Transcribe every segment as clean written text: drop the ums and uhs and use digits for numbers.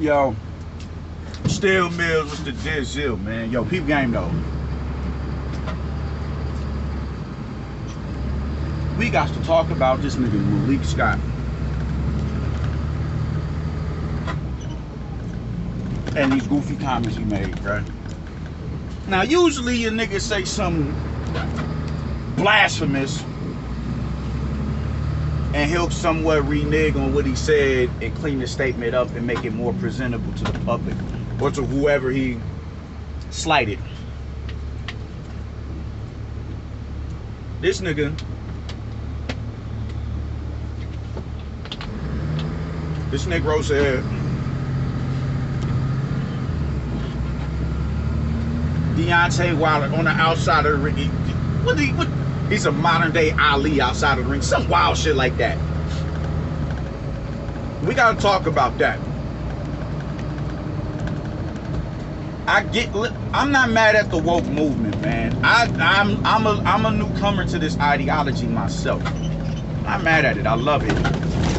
Yo, Still Mills was the Dizzle, man. Yo, peep game though. We got to talk about this nigga Malik Scott. And these goofy comments he made, right? Now, usually a nigga say something blasphemous and he'll somewhat renege on what he said and clean the statement up and make it more presentable to the public or to whoever he slighted. This nigga, this Negro said, Deontay Wilder on the outside of the ring. What he's a modern day Ali outside of the ring. Some wild shit like that. We gotta talk about that. I'm not mad at the woke movement, man. I'm a newcomer to this ideology myself. I'm not mad at it. I love it.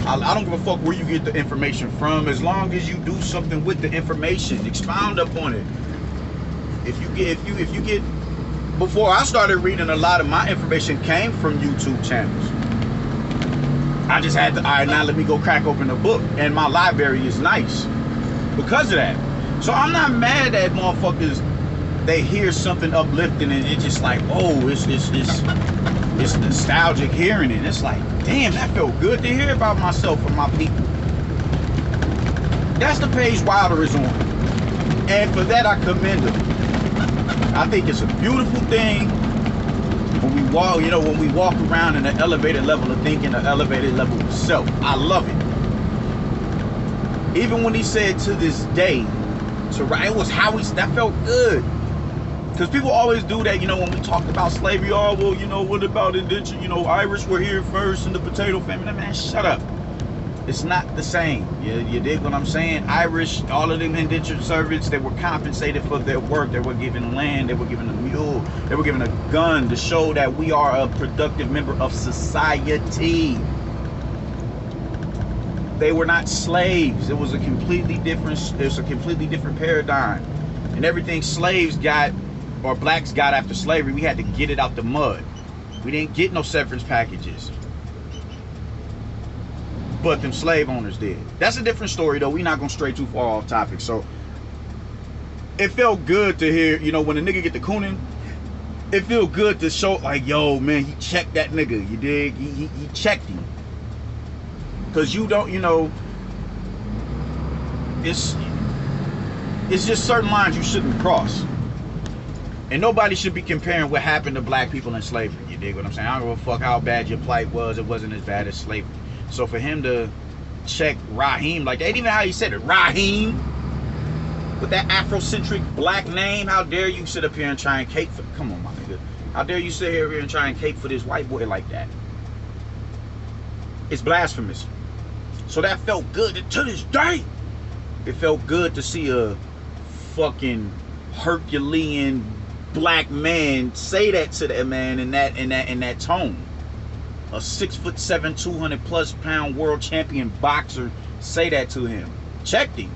I don't give a fuck where you get the information from, as long as you do something with the information. Expound upon it. If you get, before I started reading, a lot of my information came from YouTube channels. I just had to, all right, now let me go crack open a book, and my library is nice because of that. So I'm not mad at motherfuckers. They hear something uplifting and it's just like, oh, it's nostalgic hearing it. It's like, damn, that felt good to hear about myself and my people. That's the page Wilder is on, and for that I commend him. I think it's a beautiful thing when we walk, when we walk around in an elevated level of thinking, an elevated level of self. I love it. Even when he said to this day, it was how that felt good. Because people always do that, when we talk about slavery, oh, well, what about indenture? Irish were here first in the potato famine. Man, shut up. It's not the same. You dig what I'm saying? Irish, all of them indentured servants, they were compensated for their work. They were given land. They were given a mule. They were given a gun to show that we are a productive member of society. They were not slaves. It was a completely different paradigm. And everything slaves got, or blacks got after slavery, we had to get it out the mud. We didn't get no severance packages. But them slave owners did. That's a different story, though. We're not going to stray too far off topic. So, it felt good to hear, when a nigga get the cooning, it feel good to show, like, yo, man, he checked that nigga. You dig? He checked him. Because you don't, it's just certain lines you shouldn't cross. And nobody should be comparing what happened to black people in slavery. You dig what I'm saying? I don't give a fuck how bad your plight was. It wasn't as bad as slavery. So for him to check Raheem like that, ain't even how he said it, Raheem, with that Afrocentric black name, how dare you sit up here and try and cape for, come on, my nigga. How dare you sit here and try and cape for this white boy like that? It's blasphemous. So that felt good to this day. It felt good to see a fucking Herculean black man say that to that man in that tone. A 6'7", 200+ pound world champion boxer say that to him. Checked him.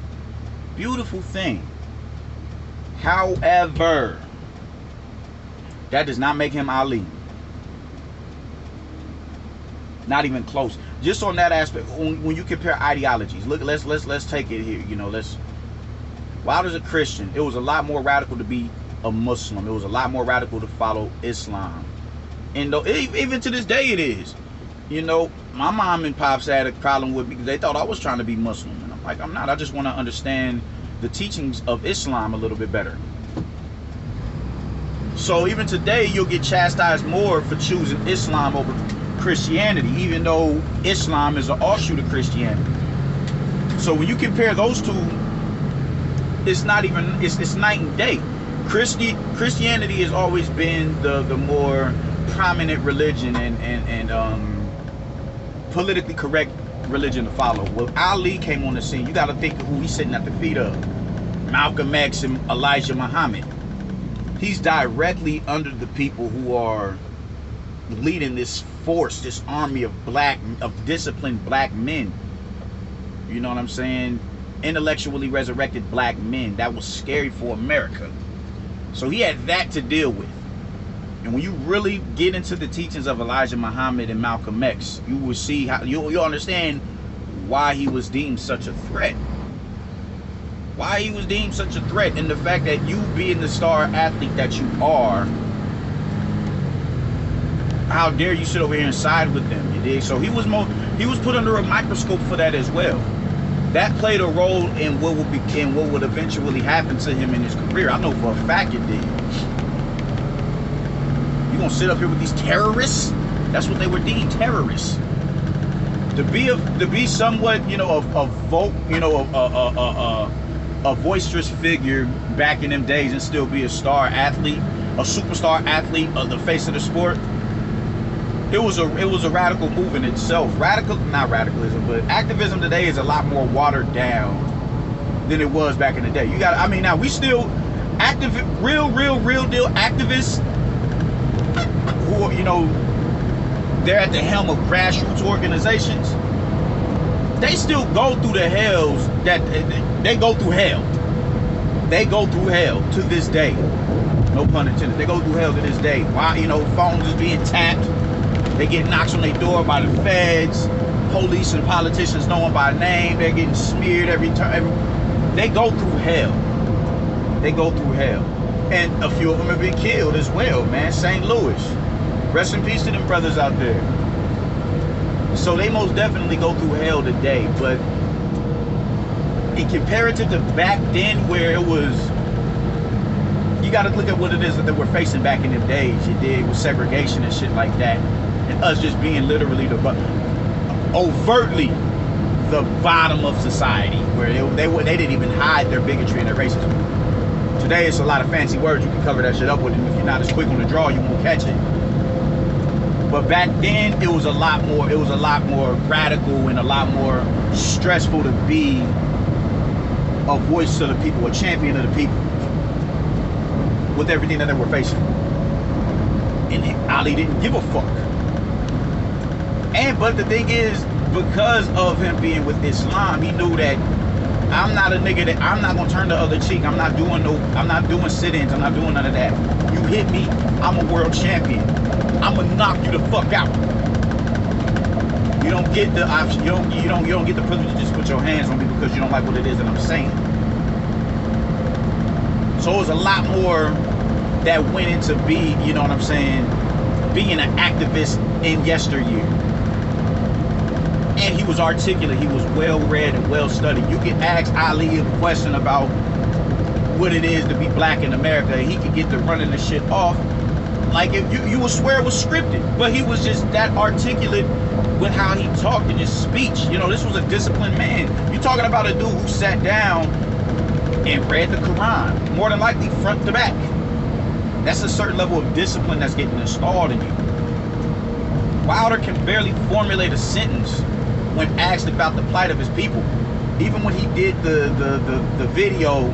Beautiful thing. However, that does not make him Ali. Not even close. Just on that aspect, when you compare ideologies, look, let's take it here. Wilder's a Christian. It was a lot more radical to be a Muslim. It was a lot more radical to follow Islam. And though, even to this day it is. My mom and pops had a problem with me because they thought I was trying to be Muslim. And I'm like, I'm not. I just want to understand the teachings of Islam a little bit better. So even today, you'll get chastised more for choosing Islam over Christianity, even though Islam is an offshoot of Christianity. So when you compare those two, it's not even, it's night and day. Christianity has always been the more prominent religion and politically correct religion to follow. When Ali came on the scene, you got to think of who he's sitting at the feet of. Malcolm X and Elijah Muhammad. He's directly under the people who are leading this force, this army of disciplined black men. You know what I'm saying? intellectually resurrected black men. That was scary for America. So he had that to deal with. And when you really get into the teachings of Elijah Muhammad and Malcolm X, you will see how you'll understand why he was deemed such a threat. Why he was deemed such a threat, and the fact that you being the star athlete that you are, how dare you sit over here and side with them, you dig? So he was put under a microscope for that as well. That played a role in what would eventually happen to him in his career. I know for a fact it did. You gonna sit up here with these terrorists? That's what they were deemed, terrorists. To be somewhat, you know, a boisterous figure back in them days and still be a star athlete, a superstar athlete of the face of the sport. It was a radical move in itself. Not radicalism, but activism today is a lot more watered down than it was back in the day. Now we still real deal activists who, you know, they're at the helm of grassroots organizations. They still go through the hells that they go through hell. They go through hell to this day. No pun intended. They go through hell to this day. Why? You know, phones is being tapped. They get knocks on their door by the feds. Police and politicians know them by name. They're getting smeared every time. They go through hell. They go through hell. And a few of them have been killed as well, man. St. Louis. Rest in peace to them brothers out there. So they most definitely go through hell today. But in comparative to back then, where it was, you got to look at what it is that they were facing back in them days. You did with segregation and shit like that, and us just being literally overtly the bottom of society, where they didn't even hide their bigotry and their racism. Today it's a lot of fancy words. You can cover that shit up with, and if you're not as quick on the draw, you won't catch it. But back then it was a lot more radical and a lot more stressful to be a voice to the people, a champion of the people, with everything that they were facing. And Ali didn't give a fuck. But the thing is, because of him being with Islam, he knew that I'm not a nigga that I'm not gonna turn the other cheek. I'm not doing sit-ins, I'm not doing none of that. You hit me, I'm a world champion. I'm gonna knock you the fuck out. You don't get the option, you don't get the privilege to just put your hands on me because you don't like what it is that I'm saying. So it was a lot more that went into being an activist in yesteryear. And he was articulate, he was well read and well studied. You can ask Ali a question about what it is to be black in America, and he could get to running the shit off. Like, if you would swear it was scripted, but he was just that articulate with how he talked in his speech. You know, this was a disciplined man. You're talking about a dude who sat down and read the Quran, more than likely front to back. That's a certain level of discipline that's getting installed in you. Wilder can barely formulate a sentence when asked about the plight of his people. Even when he did the video,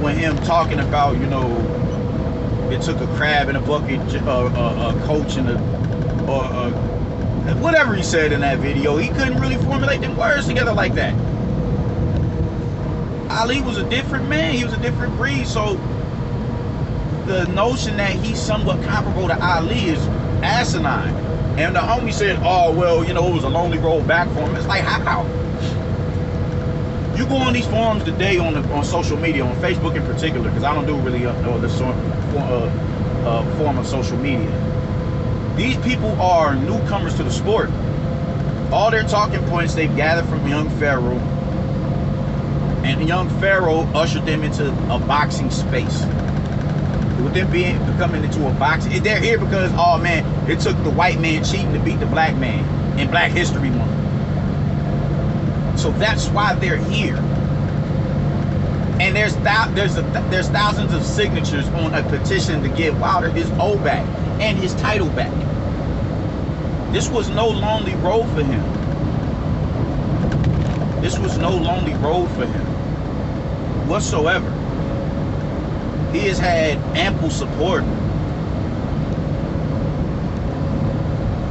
when him talking about, you know, it took a crab in a bucket, a coach and whatever he said in that video, he couldn't really formulate them words together like that. Ali was a different man, he was a different breed. So the notion that he's somewhat comparable to Ali is asinine. And the homie said, oh, well, you know, it was a lonely road back for him. It's like, how? You go on these forums today on social media, on Facebook in particular, because I don't do really this form of social media. These people are newcomers to the sport. All their talking points they've gathered from young Pharaoh, and young Pharaoh ushered them into a boxing space. With them becoming into a boxing, they're here because, oh man, it took the white man cheating to beat the black man in Black History Month. So that's why they're here. And there's thousands of signatures on a petition to give Wilder his O back and his title back. This was no lonely road for him. This was no lonely road for him whatsoever. He has had ample support.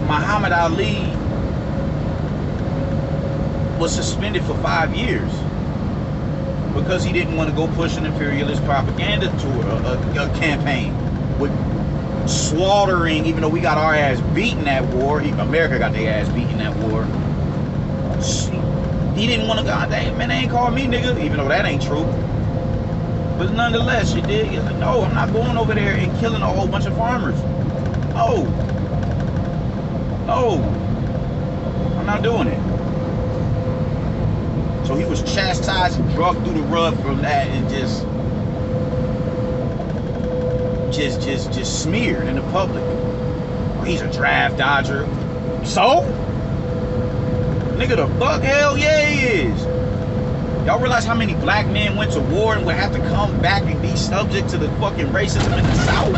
Muhammad Ali was suspended for 5 years because he didn't want to go push an imperialist propaganda tour, a campaign with slaughtering, even though we got our ass beaten that war. America got their ass beaten that war. He didn't want to go, man, they ain't called me nigga, even though that ain't true. But nonetheless, you did. He's like, no, I'm not going over there and killing a whole bunch of farmers. No. No. I'm not doing it. So he was chastised and drugged through the rug from that and just smeared in the public. Oh, he's a draft dodger. So? Nigga, the fuck? Hell yeah, he is. Y'all realize how many black men went to war and would have to come back and be subject to the fucking racism in the South?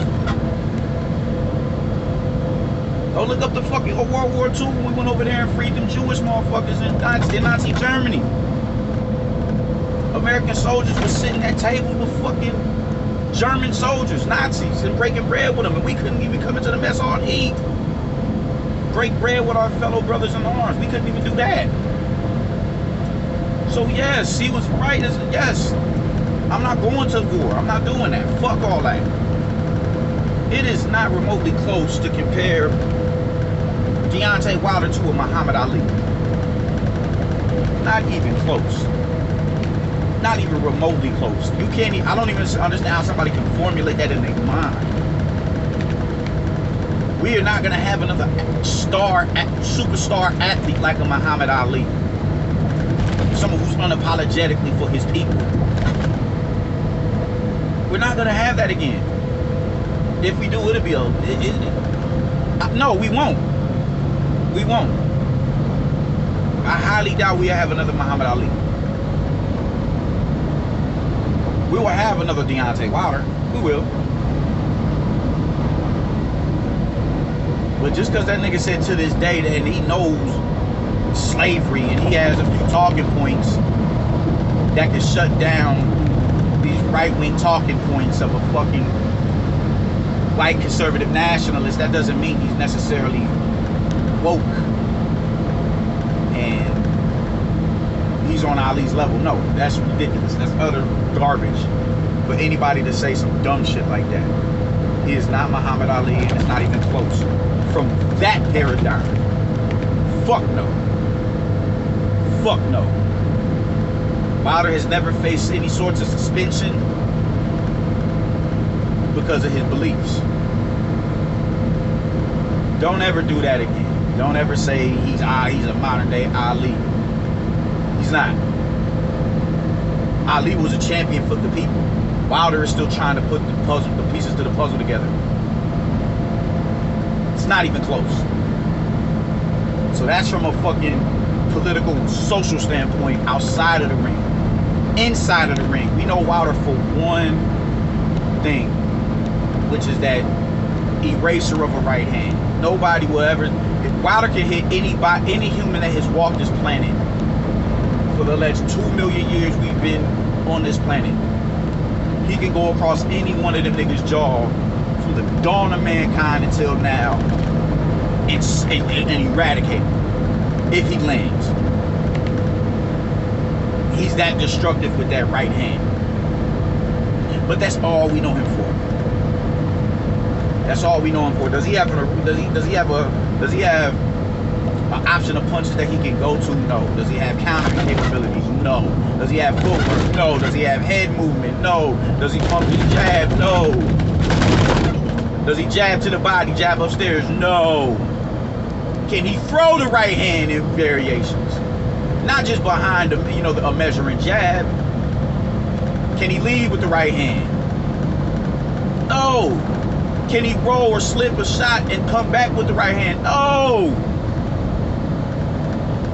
Go look up the fucking World War II when we went over there and freed them Jewish motherfuckers in Nazi Germany. American soldiers were sitting at tables with fucking German soldiers, Nazis, and breaking bread with them, and we couldn't even come into the mess hall and eat. Break bread with our fellow brothers in arms. We couldn't even do that. So yes, he was right. Yes, I'm not going to war. I'm not doing that. Fuck all that. It is not remotely close to compare Deontay Wilder to a Muhammad Ali. Not even close. Not even remotely close. You can't even, I don't even understand how somebody can formulate that in their mind. We are not going to have another superstar athlete like a Muhammad Ali. Someone who's unapologetically for his people. We're not going to have that again. If we do, it'll be no, we won't. We won't. I highly doubt we'll have another Muhammad Ali. We will have another Deontay Wilder. We will. But just because that nigga said to this day that, and he knows slavery and he has a few talking points that can shut down these right-wing talking points of a fucking white conservative nationalist, that doesn't mean he's necessarily woke and he's on Ali's level. No, that's ridiculous. That's utter garbage for anybody to say some dumb shit like that. He is not Muhammad Ali, and it's not even close. From that paradigm, fuck no. Fuck no. Wilder has never faced any sorts of suspension because of his beliefs. Don't ever do that again. Don't ever say he's a modern day Ali. He's not. Ali was a champion for the people. Wilder is still trying to put the pieces to the puzzle together. It's not even close. So that's from a fucking political, social standpoint outside of the ring. Inside of the ring, we know Wilder for one thing, which is that eraser of a right hand. Nobody will ever. Wilder can hit any human that has walked this planet for the last 2 million years we've been on this planet. He can go across any one of them niggas' jaw from the dawn of mankind until now and eradicate him if he lands. He's that destructive with that right hand. But that's all we know him for. That's all we know him for. Does he have an option of punches that he can go to? No. Does he have countering capabilities? No. Does he have footwork? No. Does he have head movement? No. Does he pump his jab? No. Does he jab to the body, jab upstairs? No. Can he throw the right hand in variations? Not just behind a measuring jab. Can he lead with the right hand? No. Can he roll or slip a shot and come back with the right hand? No.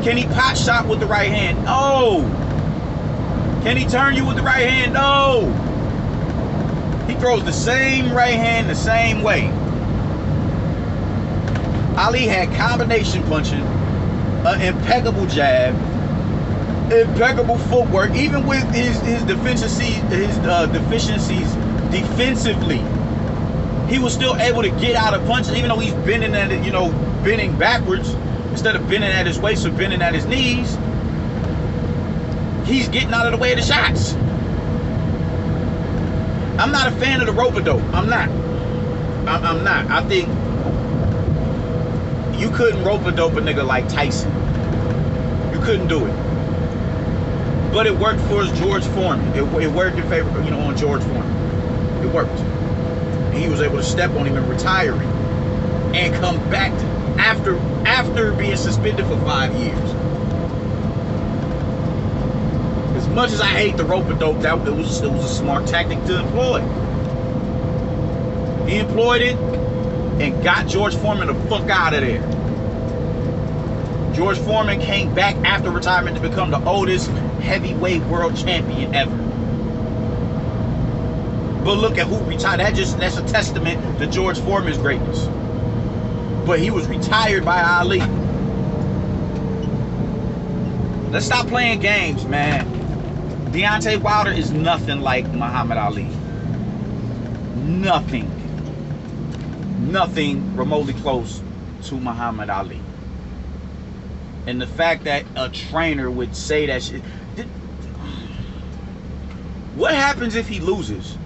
Can he pot shot with the right hand? No. Can he turn you with the right hand? No. He throws the same right hand the same way. Ali had combination punching, an impeccable jab, impeccable footwork, even with his deficiencies defensively. He was still able to get out of punches, even though he's bending at it, bending backwards instead of bending at his waist or bending at his knees. he's getting out of the way of the shots. I'm not a fan of the rope-a-dope. I'm not. I think you couldn't rope-a-dope a nigga like Tyson. You couldn't do it. But it worked for George Foreman. It worked in favor, on George Foreman. It worked. And he was able to step on him and retire him and come back after being suspended for 5 years. As much as I hate the rope-a-dope, it was a smart tactic to employ. He employed it and got George Foreman the fuck out of there. George Foreman came back after retirement to become the oldest heavyweight world champion ever. But look at who retired. That's a testament to George Foreman's greatness. But he was retired by Ali. Let's stop playing games, man. Deontay Wilder is nothing like Muhammad Ali. Nothing remotely close to Muhammad Ali. And the fact that a trainer would say that shit. What happens if he loses?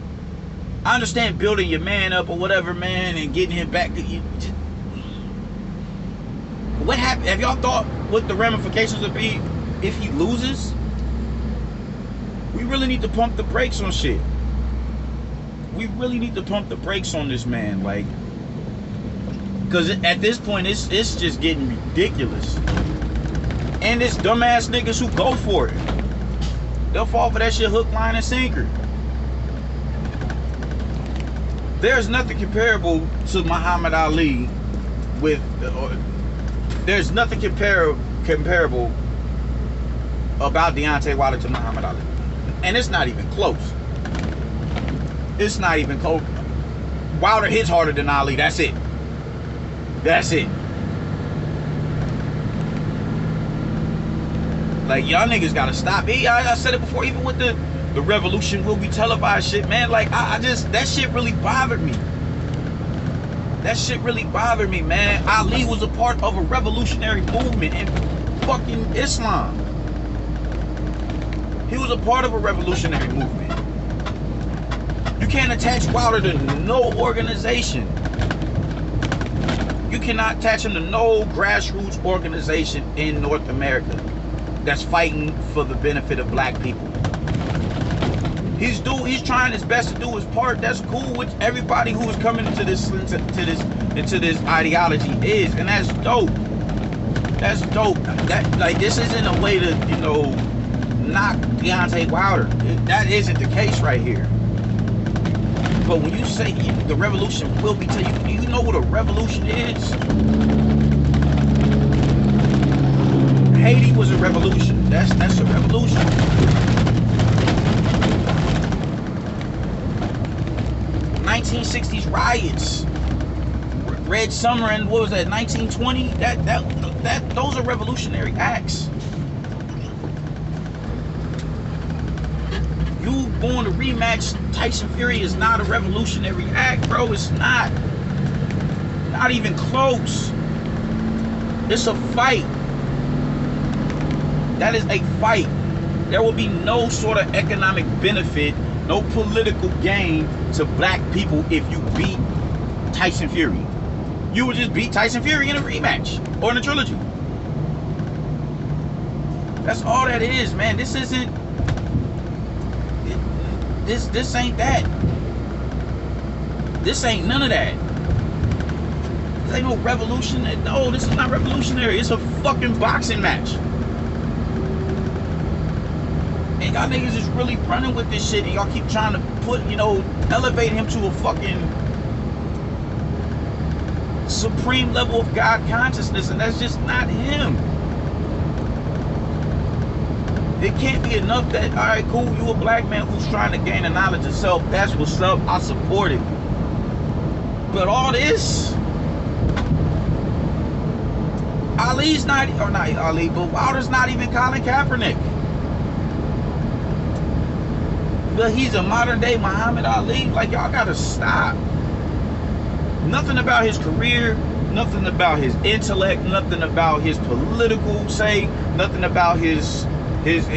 I understand building your man up or whatever, man, and getting him back. What happened? Have y'all thought what the ramifications would be if he loses? We really need to pump the brakes on shit. We really need to pump the brakes on this man, like, because at this point it's just getting ridiculous. And it's dumbass niggas who go for it. They'll fall for that shit hook, line, and sinker. There's nothing comparable to Muhammad Ali with. There's nothing comparable about Deontay Wilder to Muhammad Ali. And it's not even close. It's not even close. Wilder hits harder than Ali. That's it. That's it. Like, y'all niggas gotta stop. I said it before, even with the revolution will be televised shit, man. Like, I just, that shit really bothered me. That shit really bothered me, man. Ali was a part of a revolutionary movement in fucking Islam. He was a part of a revolutionary movement. You can't attach Wilder to no organization. You cannot attach him to no grassroots organization in North America that's fighting for the benefit of black people. He's trying his best to do his part. That's cool with everybody who is coming into this ideology is, and that's dope. That's dope. That, like, this isn't a way to, knock Deontay Wilder. That isn't the case right here. But when you say the revolution will be taken, do you know what a revolution is? Haiti was a revolution. That's a revolution. 1960s riots, Red Summer, and what was that? 1920. Those are revolutionary acts. You going to rematch Tyson Fury is not a revolutionary act, bro. It's not. Not even close. It's a fight. That is a fight. There will be no sort of economic benefit, no political gain to black people if you beat Tyson Fury. You would just beat Tyson Fury in a rematch or in a trilogy. That's all that is, man. This isn't. This ain't that. This ain't none of that. This ain't no revolution. No, this is not revolutionary. It's a fucking boxing match. And y'all niggas is really running with this shit, and y'all keep trying to put, elevate him to a fucking supreme level of God consciousness, and that's just not him. It can't be enough that, all right, cool, you a black man who's trying to gain the knowledge of self. That's what's up. I support it. But all this, Ali's not, or not Ali, but Wilder's not even Colin Kaepernick. But he's a modern day Muhammad Ali. Like, y'all gotta stop. Nothing about his career, nothing about his intellect, nothing about his political say, nothing about his his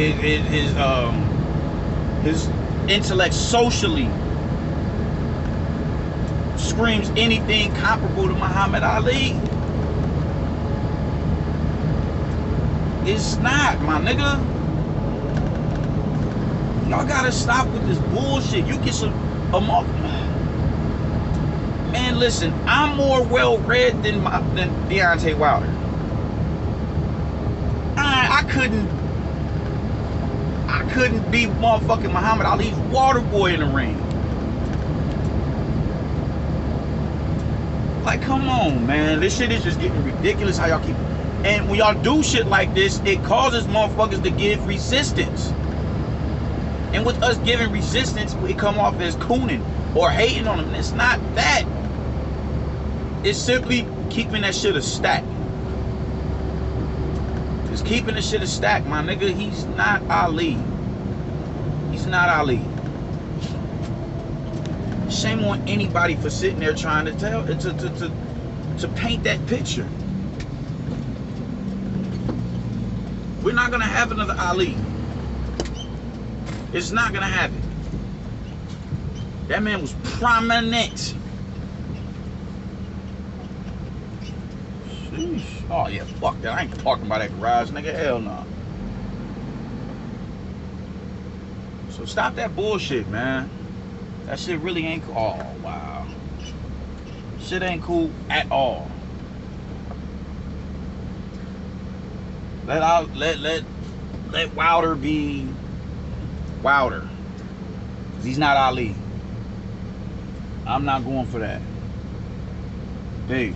intellect socially screams anything comparable to Muhammad Ali. It's not, my nigga. Y'all gotta stop with this bullshit. You get man, listen, I'm more well-read than Deontay Wilder. I couldn't be motherfucking Muhammad Ali's water boy in the ring. Like, come on, man. This shit is just getting ridiculous how y'all keep... And when y'all do shit like this, it causes motherfuckers to give resistance. And with us giving resistance, we come off as cooning or hating on them. It's not that. It's simply keeping that shit a stack. It's keeping the shit a stack, my nigga. He's not Ali. He's not Ali. Shame on anybody for sitting there trying to tell to paint that picture. We're not gonna have another Ali. It's not gonna happen. That man was prominent. Sheesh. Oh yeah, fuck that. I ain't parking by that garage, nigga. Hell no. So stop that bullshit, man. That shit really ain't cool. Oh wow. Shit ain't cool at all. Let Wilder be Wilder. He's not Ali. I'm not going for that. Peace.